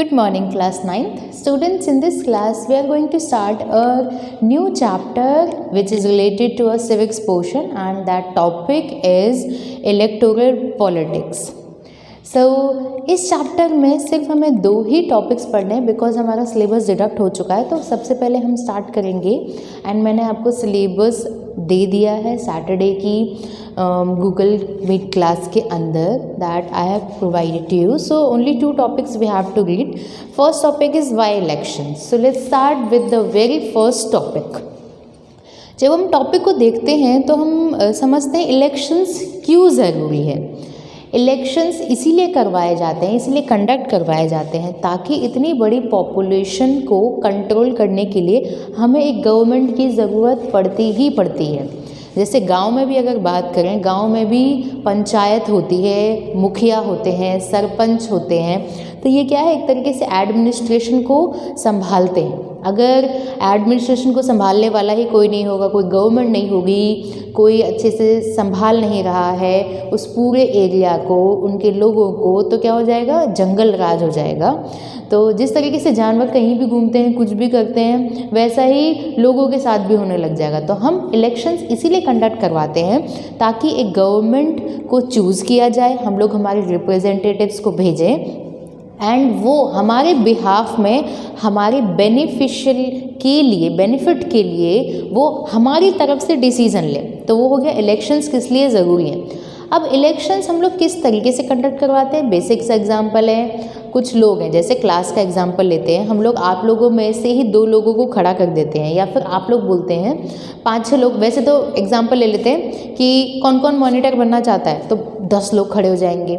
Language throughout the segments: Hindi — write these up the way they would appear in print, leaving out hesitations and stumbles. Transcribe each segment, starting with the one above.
Good morning, class 9th. Students, in this class, we are going to start a new chapter which is related to a civics portion, and that topic is electoral politics. So, इस चैप्टर में सिर्फ हमें 2 ही टॉपिक्स पढ़ने हैं बिकॉज हमारा सिलेबस डिडक्ट हो चुका है। तो सबसे पहले हम स्टार्ट करेंगे एंड मैंने आपको सिलेबस दे दिया है सैटरडे की गूगल मीट क्लास के अंदर that I have provided to you. So only 2 topics we have to read. First topic is why election. So let's start with the very first topic. जब हम टॉपिक को देखते हैं तो हम समझते हैं इलेक्शंस क्यों ज़रूरी है। इलेक्शंस इसीलिए करवाए जाते हैं, इसीलिए कंडक्ट करवाए जाते हैं ताकि इतनी बड़ी पॉपुलेशन को कंट्रोल करने के लिए हमें एक गवर्नमेंट की ज़रूरत पड़ती ही पड़ती है। जैसे गांव में भी अगर बात करें, गांव में भी पंचायत होती है, मुखिया होते हैं, सरपंच होते हैं। तो ये क्या है, एक तरीके से एडमिनिस्ट्रेशन को संभालते हैं। अगर एडमिनिस्ट्रेशन को संभालने वाला ही कोई नहीं होगा, कोई गवर्नमेंट नहीं होगी, कोई अच्छे से संभाल नहीं रहा है उस पूरे एरिया को, उनके लोगों को, तो क्या हो जाएगा, जंगल राज हो जाएगा। तो जिस तरीके से जानवर कहीं भी घूमते हैं, कुछ भी करते हैं, वैसा ही लोगों के साथ भी होने लग जाएगा। तो हम इलेक्शंस इसीलिए कंडक्ट करवाते हैं ताकि एक गवर्नमेंट को चूज़ किया जाए, हम लोग हमारे रिप्रेजेंटेटिव्स को भेजें एंड वो हमारे बिहाफ में हमारे बेनिफिट के लिए वो हमारी तरफ से डिसीज़न ले। तो वो हो गया इलेक्शंस किस लिए ज़रूरी हैं। अब इलेक्शंस हम लोग किस तरीके से कंडक्ट करवाते हैं, बेसिक्स एग्जांपल है। कुछ लोग हैं, जैसे क्लास का एग्जांपल लेते हैं, हम लोग आप लोगों में से ही 2 लोगों को खड़ा कर देते हैं, या फिर आप लोग बोलते हैं 5-6 लोग। वैसे तो एग्जांपल ले लेते हैं कि कौन कौन मॉनिटर बनना चाहता है, तो 10 लोग खड़े हो जाएंगे।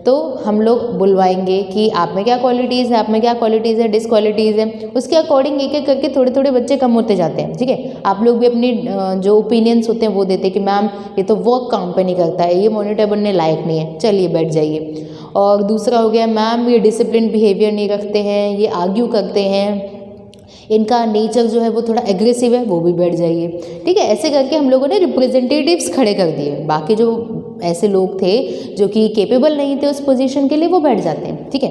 तो हम लोग बुलवाएंगे कि आप में क्या क्वालिटीज़ है, आप में क्या क्वालिटीज़ है, डिसक्वालिटीज़ है। उसके अकॉर्डिंग एक एक करके थोड़े थोड़े बच्चे कम होते जाते हैं। ठीक है, आप लोग भी अपनी जो ओपिनियंस होते हैं वो देते हैं कि मैम ये तो वर्क काम पे नहीं करता है, ये मॉनिटर बनने लायक नहीं है, चलिए बैठ जाइए। और दूसरा हो गया, मैम ये डिसिप्लिन बिहेवियर नहीं रखते हैं, ये आर्ग्यू करते हैं, इनका नेचर जो है वो थोड़ा एग्रेसिव है, वो भी बैठ जाइए। ठीक है, ऐसे करके हम लोगों ने रिप्रेजेंटेटिव्स खड़े कर दिए। बाकी जो ऐसे लोग थे जो कि कैपेबल नहीं थे उस पोजीशन के लिए, वो बैठ जाते हैं। ठीक है,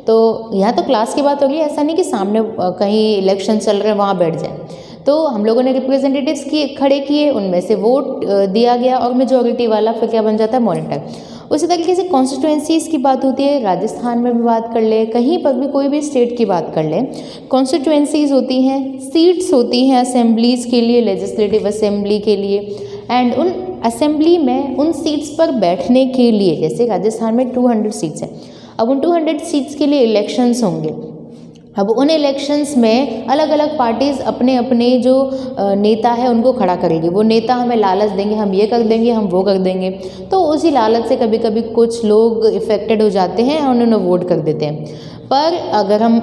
तो यहाँ तो क्लास की बात हो रही है, ऐसा नहीं कि सामने कहीं इलेक्शन चल रहे हैं वहाँ बैठ जाए। तो हम लोगों ने रिप्रेजेंटेटिव्स खड़े किए, उनमें से वोट दिया गया और मेजॉरिटी वाला फिर क्या बन जाता है, मॉनिटर। उसी तरीके से कॉन्स्टिट्यूएंसीज़ की बात होती है, राजस्थान में भी बात कर ले, कहीं पर भी कोई भी स्टेट की बात कर ले, कॉन्स्टिट्यूएंसीज़ होती हैं, सीट्स होती हैं असेंबलीज़ के लिए, लेजिस्लेटिव असेंबली के लिए। एंड उन असेंबली में उन सीट्स पर बैठने के लिए, जैसे राजस्थान में 200 सीट्स हैं, अब उन 200 सीट्स के लिए इलेक्शंस होंगे। अब उन इलेक्शंस में अलग अलग पार्टीज़ अपने अपने जो नेता है उनको खड़ा करेगी। वो नेता हमें लालच देंगे, हम ये कर देंगे, हम वो कर देंगे। तो उसी लालच से कभी कभी कुछ लोग इफ़ेक्टेड हो जाते हैं और उन्हें वोट कर देते हैं। पर अगर हम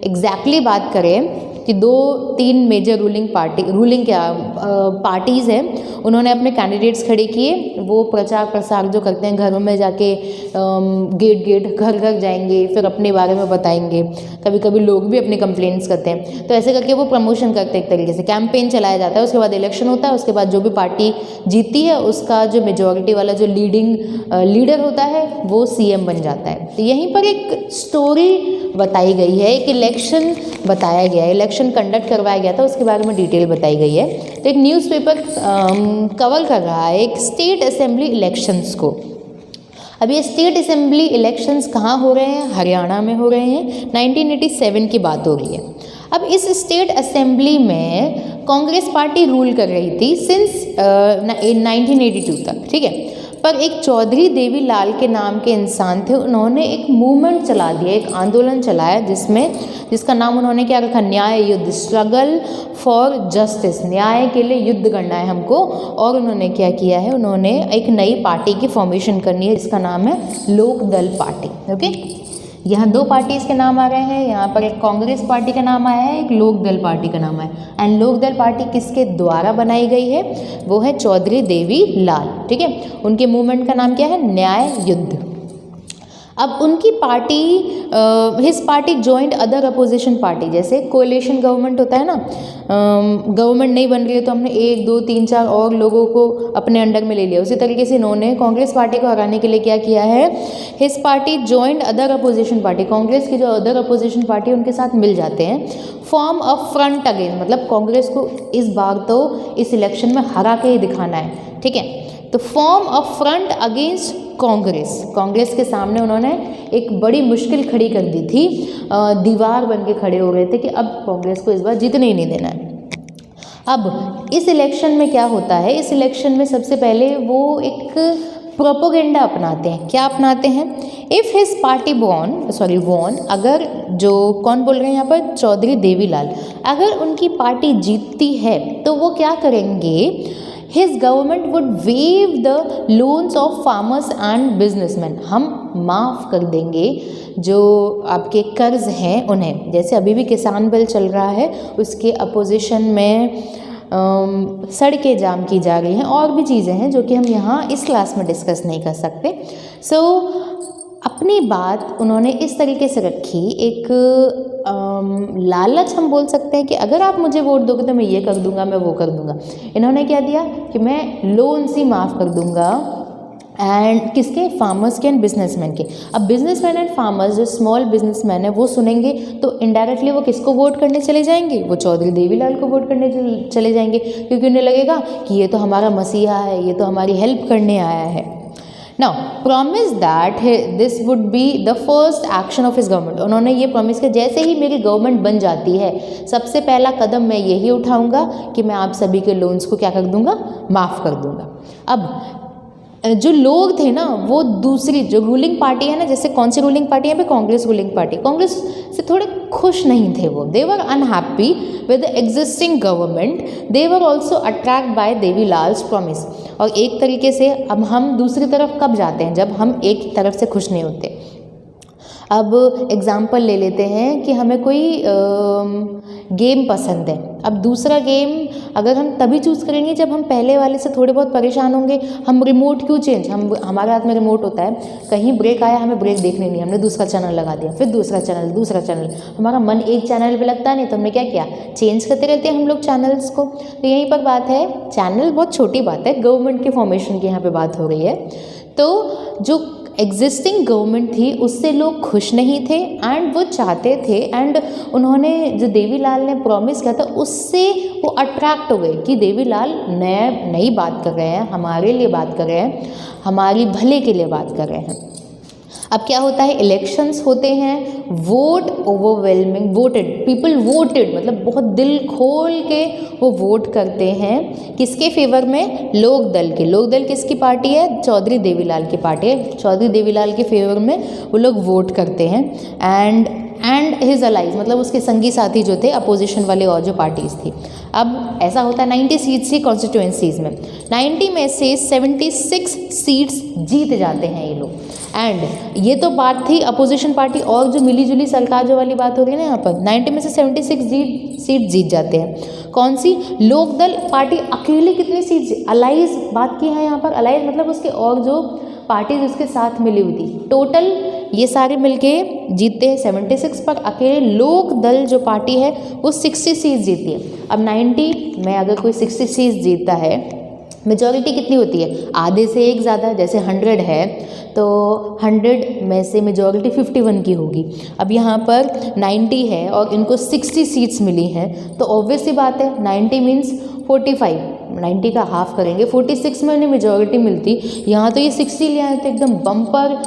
एग्जैक्टली बात करें कि 2-3 मेजर पार्टीज़ हैं, उन्होंने अपने कैंडिडेट्स खड़े किए, वो प्रचार प्रसार जो करते हैं, घरों में जाके गेट घर घर जाएंगे, फिर अपने बारे में बताएंगे। कभी कभी लोग भी अपनी कंप्लेंट्स करते हैं। तो ऐसे करके वो प्रमोशन करते हैं, एक तरीके से कैंपेन चलाया जाता है। उसके बाद इलेक्शन होता है, उसके बाद जो भी पार्टी जीतती है उसका जो मेजॉरिटी वाला जो लीडर होता है वो CM बन जाता है। तो यहीं पर एक स्टोरी बताई गई है, एक इलेक्शन बताया गया है, इलेक्शन कंडक्ट करवाया गया था, उसके बारे में डिटेल बताई गई है। तो एक न्यूज़पेपर कवर कर रहा है एक स्टेट असेंबली इलेक्शंस को। अब ये स्टेट असेंबली इलेक्शंस कहाँ हो रहे हैं, हरियाणा में हो रहे हैं। 1987 की बात हो रही है। अब इस स्टेट असेंबली में कांग्रेस पार्टी रूल कर रही थी सिंस 1982 तक। ठीक है, पर एक चौधरी देवी लाल के नाम के इंसान थे, उन्होंने एक मूवमेंट चला दिया, एक आंदोलन चलाया जिसका नाम उन्होंने क्या रखा, न्याय युद्ध, स्ट्रगल फॉर जस्टिस, न्याय के लिए युद्ध करना है हमको। और उन्होंने क्या किया है, उन्होंने एक नई पार्टी की फॉर्मेशन करनी है जिसका नाम है लोक दल पार्टी। ओके, यहाँ 2 पार्टीज़ के नाम आ रहे हैं, यहाँ पर एक कांग्रेस पार्टी का नाम आया है, एक लोक दल पार्टी का नाम है। एंड लोक दल पार्टी किसके द्वारा बनाई गई है, वो है चौधरी देवी लाल। ठीक है, उनके मूवमेंट का नाम क्या है, न्याय युद्ध। अब उनकी party his party joined other opposition party, जैसे कोएलिशन गवर्नमेंट होता है ना, गवर्नमेंट नहीं बन रही है तो हमने 1 2 3 4 और लोगों को अपने अंडर में ले लिया। उसी तरीके से इन्होंने कांग्रेस पार्टी को हराने के लिए क्या किया है, his party joined other opposition party, Congress की जो अदर अपोजिशन पार्टी उनके साथ मिल जाते हैं, फॉर्म अ फ्रंट अगेन, मतलब कांग्रेस को इस बार तो इस इलेक्शन में हरा के ही दिखाना है, ठीक है। तो form a front against Congress, Congress के सामने उन्होंने एक बड़ी मुश्किल खड़ी कर दी थी, दीवार बन के खड़े हो गए थे कि अब कांग्रेस को इस बार जीतने ही नहीं देना है। अब इस इलेक्शन में क्या होता है, इस इलेक्शन में सबसे पहले वो एक प्रोपोगेंडा अपनाते हैं। क्या अपनाते हैं, इफ़ हिज पार्टी वॉन, अगर जो कौन बोल रहे हैं यहाँ पर, चौधरी देवीलाल, अगर उनकी पार्टी जीतती है तो वो क्या करेंगे, his government would wave the loans of farmers and businessman, हम माफ़ कर देंगे जो आपके कर्ज हैं उन्हें। जैसे अभी भी किसान बिल चल रहा है, उसके अपोजिशन में सड़कें जाम की जा रही हैं, और भी चीज़ें हैं जो कि हम यहाँ इस क्लास में डिस्कस नहीं कर सकते। अपनी बात उन्होंने इस तरीके से रखी, एक लालच हम बोल सकते हैं कि अगर आप मुझे वोट दोगे तो मैं ये कर दूंगा, मैं वो कर दूंगा। इन्होंने क्या दिया कि मैं लोन्स ही माफ़ कर दूंगा, एंड किसके, फार्मर्स के एंड बिजनेसमैन के। अब बिजनेसमैन एंड फार्मर्स, जो स्मॉल बिजनेसमैन है, वो सुनेंगे तो इनडायरेक्टली वो किसको वोट करने चले जाएंगे, वो चौधरी देवीलाल को वोट करने चले जाएंगे, क्योंकि उन्हें लगेगा कि ये तो हमारा मसीहा है, ये तो हमारी हेल्प करने आया है। Now, promise that this would be the first action of his government. उन्होंने ये प्रॉमिस किया, जैसे ही मेरी गवर्नमेंट बन जाती है सबसे पहला कदम मैं यही उठाऊंगा कि मैं आप सभी के लोन्स को क्या कर दूंगा, माफ़ कर दूंगा। अब जो लोग थे ना, वो दूसरी जो रूलिंग पार्टी है ना, जैसे कौन सी रूलिंग पार्टी है, कांग्रेस रूलिंग पार्टी, कांग्रेस से थोड़े खुश नहीं थे वो, they were unhappy with the existing government, they were also attract by Devilal's promise. और एक तरीके से अब हम दूसरी तरफ कब जाते हैं, जब हम एक तरफ से खुश नहीं होते। अब एग्ज़ाम्पल ले लेते हैं कि हमें कोई गेम पसंद है, अब दूसरा गेम अगर हम तभी चूज़ करेंगे जब हम पहले वाले से थोड़े बहुत परेशान होंगे। हम रिमोट क्यों चेंज, हमारे हाथ में रिमोट होता है, कहीं ब्रेक आया, हमें ब्रेक देखने नहीं, हमने दूसरा चैनल लगा दिया, फिर दूसरा चैनल, हमारा मन एक चैनल पे लगता नहीं तो हमने क्या किया, चेंज करते रहते हैं हम लोग चैनल्स को। तो यहीं पर बात है, चैनल बहुत छोटी बात है, गवर्नमेंट के फॉर्मेशन की यहाँ पर बात हो रही है। तो जो एग्जिस्टिंग गवर्नमेंट थी उससे लोग खुश नहीं थे, एंड वो चाहते थे, एंड उन्होंने जो देवीलाल ने प्रॉमिस किया था उससे वो अट्रैक्ट हो गए कि देवीलाल नई बात कर रहे हैं, हमारे लिए बात कर रहे हैं, हमारी भले के लिए बात कर रहे हैं। अब क्या होता है, इलेक्शंस होते हैं, vote overwhelming, voted people voted, मतलब बहुत दिल खोल के वो वोट करते हैं किसके फेवर में, लोक दल के। लोक दल किसकी पार्टी है, चौधरी देवीलाल की पार्टी है, चौधरी देवीलाल के फेवर में वो लोग वोट करते हैं। एंड हिज अलाइज, मतलब उसके संगी साथी जो थे अपोजिशन वाले और जो पार्टीज़ थी। अब ऐसा होता है 90 सीट्स की कॉन्स्टिट्यूएंसीज़ में, 90 में से 76 सीट्स जीत जाते हैं ये लोग। एंड ये तो बात थी अपोजिशन पार्टी और जो मिली जुली सरकार जो वाली बात हो रही है ना, यहाँ पर 90 में से 76 सीट जीत जाते हैं। कौन सी, लोकदल पार्टी अकेले कितनी सीट, अलाइज बात की है यहाँ पर, अलाइज मतलब उसके और जो पार्टीज उसके साथ मिली हुई थी, टोटल ये सारे मिलके जीतते हैं 76, पर अकेले लोक दल जो पार्टी है वो 60 सीट जीती है। अब 90 में अगर कोई 60 सीट जीतता है, मेजॉरिटी कितनी होती है, आधे से एक ज़्यादा, जैसे 100 है तो 100 में से मेजॉरिटी 51 की होगी। अब यहाँ पर 90 है और इनको 60 सीट्स मिली हैं, तो ऑब्वियस सी बात है 90 मीन्स 45, 90 का हाफ करेंगे, 46 में उन्हें मेजॉरिटी मिलती, यहाँ तो ये 60 ले आए तो एकदम बम्पर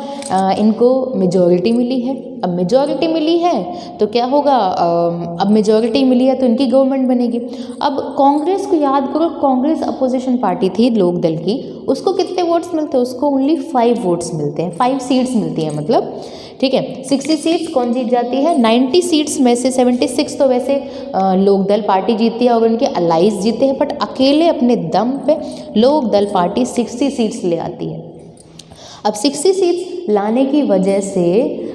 इनको मेजॉरिटी मिली है। अब मेजॉरिटी मिली है तो क्या होगा, अब मेजॉरिटी मिली है तो इनकी गवर्नमेंट बनेगी। अब कांग्रेस को याद करो, कांग्रेस अपोजिशन पार्टी थी लोकदल की, उसको कितने वोट्स मिलते हैं, उसको ओनली 5 वोट्स मिलते हैं, 5 सीट्स मिलती हैं मतलब, ठीक है। 60 सीट्स कौन जीत जाती है, 90 सीट्स में से 76 तो वैसे लोकदल पार्टी जीतती है और उनके अलाइज जीते हैं, बट अकेले अपने दम पे लोकदल पार्टी 60 सीट्स ले आती है। अब 60 सीट्स लाने की वजह से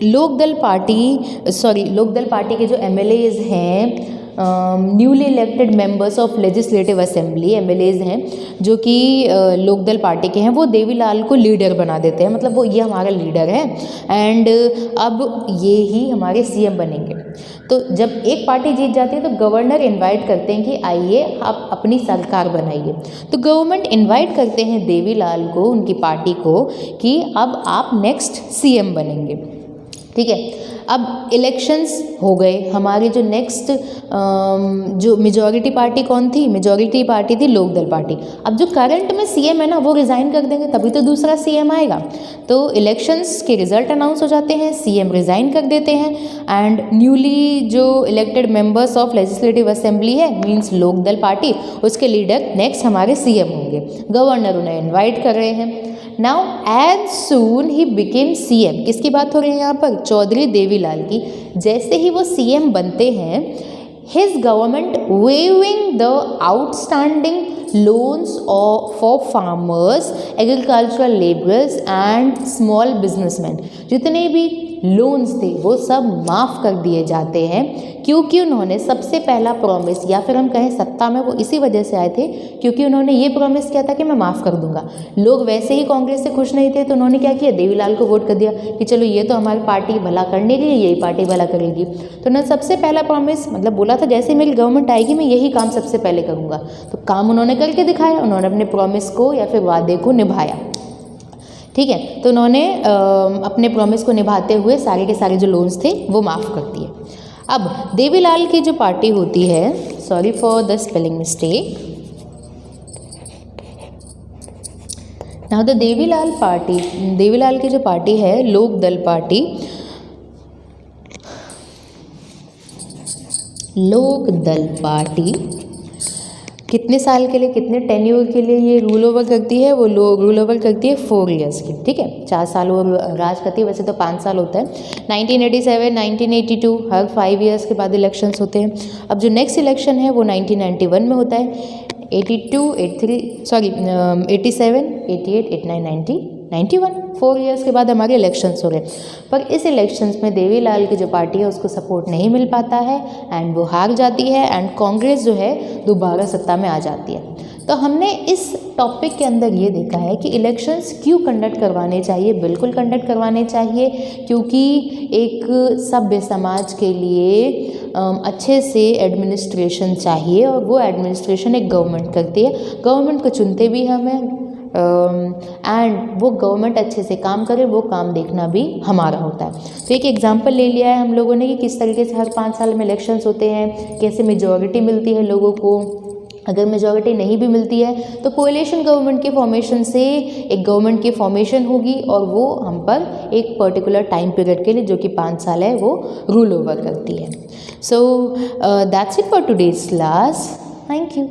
लोकदल पार्टी के जो MLAs हैं newly elected members of legislative assembly, MLAs हैं जो कि लोकदल पार्टी के हैं, वो देवीलाल को लीडर बना देते हैं, मतलब वो ये हमारा लीडर है एंड अब ये ही हमारे सीएम बनेंगे। तो जब एक पार्टी जीत जाती है तो गवर्नर इनवाइट करते हैं कि आइए आप अपनी सरकार बनाइए। तो गवर्नमेंट इनवाइट करते हैं देवीलाल को, उनकी पार्टी को, कि अब आप नेक्स्ट सीएम बनेंगे। ठीक है, अब इलेक्शंस हो गए, हमारी जो नेक्स्ट जो मेजॉरिटी पार्टी कौन थी, मेजॉरिटी पार्टी थी लोकदल पार्टी। अब जो करंट में सीएम है ना वो रिज़ाइन कर देंगे, तभी तो दूसरा सीएम आएगा। तो इलेक्शंस के रिजल्ट अनाउंस हो जाते हैं, सीएम रिज़ाइन कर देते हैं एंड न्यूली जो elected members of legislative assembly है, मीन्स लोकदल पार्टी, उसके लीडर नेक्स्ट हमारे सीएम होंगे। गवर्नर उन्हें इन्वाइट कर रहे हैं। नाउ एज सून ही बिकेम सीएम, किसकी बात हो रही है यहाँ पर, चौधरी देवीलाल की। जैसे ही वो सीएम बनते हैं, his government waving the outstanding loans for farmers, agricultural labourers and small businessman, जितने भी लोन्स थे वो सब माफ़ कर दिए जाते हैं, क्योंकि उन्होंने सबसे पहला प्रॉमिस, या फिर हम कहें सत्ता में वो इसी वजह से आए थे क्योंकि उन्होंने ये प्रॉमिस किया था कि मैं माफ़ कर दूंगा। लोग वैसे ही कांग्रेस से खुश नहीं थे, तो उन्होंने क्या किया, देवीलाल को वोट कर दिया कि चलो ये तो हमारी पार्टी भला करने के लिए, यही पार्टी भला करेगी। तो उन्होंने सबसे पहला प्रॉमिस, मतलब बोला था जैसे मेरी गवर्नमेंट आएगी मैं यही काम सबसे पहले करूँगा, तो काम उन्होंने करके दिखाया, उन्होंने अपने प्रॉमिस को या फिर वादे को निभाया। ठीक है, तो उन्होंने अपने प्रॉमिस को निभाते हुए सारे के सारे जो लोन्स थे वो माफ़ कर दिए। अब देवीलाल की जो पार्टी होती है, sorry for the spelling mistake, now the Devilal party, Devilal की जो पार्टी है लोकदल पार्टी, लोकदल पार्टी कितने साल के लिए, कितने टेन्योर के लिए ये रूल ओवर करती है, वो रूल ओवर करती है 4 ईयर्स की। ठीक है, 4 साल वो राज करती है, वैसे तो 5 साल होता है। 1987, 1982 हर 5 ईयर्स के बाद इलेक्शंस होते हैं। अब जो नेक्स्ट इलेक्शन है वो 1991 में होता है। 82, 83, सॉरी 87, 88, 89, 90, 91 4 ईयर्स के बाद हमारे इलेक्शंस हो रहे। पर इस इलेक्शंस में देवीलाल की जो पार्टी है उसको सपोर्ट नहीं मिल पाता है एंड वो हार जाती है एंड कांग्रेस जो है दोबारा सत्ता में आ जाती है। तो हमने इस टॉपिक के अंदर ये देखा है कि इलेक्शंस क्यों कंडक्ट करवाने चाहिए, बिल्कुल कंडक्ट करवाने चाहिए, क्योंकि एक सभ्य समाज के लिए अच्छे से एडमिनिस्ट्रेशन चाहिए और वो एडमिनिस्ट्रेशन एक गवर्नमेंट करती है। गवर्नमेंट को चुनते भी हम हैं एंड वो गवर्नमेंट अच्छे से काम करे, वो काम देखना भी हमारा होता है। तो एक एग्जांपल ले लिया है हम लोगों ने कि किस तरीके से हर 5 साल में इलेक्शंस होते हैं, कैसे मेजॉरिटी मिलती है लोगों को। अगर मेजॉरिटी नहीं भी मिलती है तो कोएलिशन गवर्नमेंट के फॉर्मेशन से एक गवर्नमेंट की फॉर्मेशन होगी और वो हम पर एक पर्टिकुलर टाइम पीरियड के लिए, जो कि 5 साल है, वो रूल ओवर करती है। So that's it for today's class. Thank you.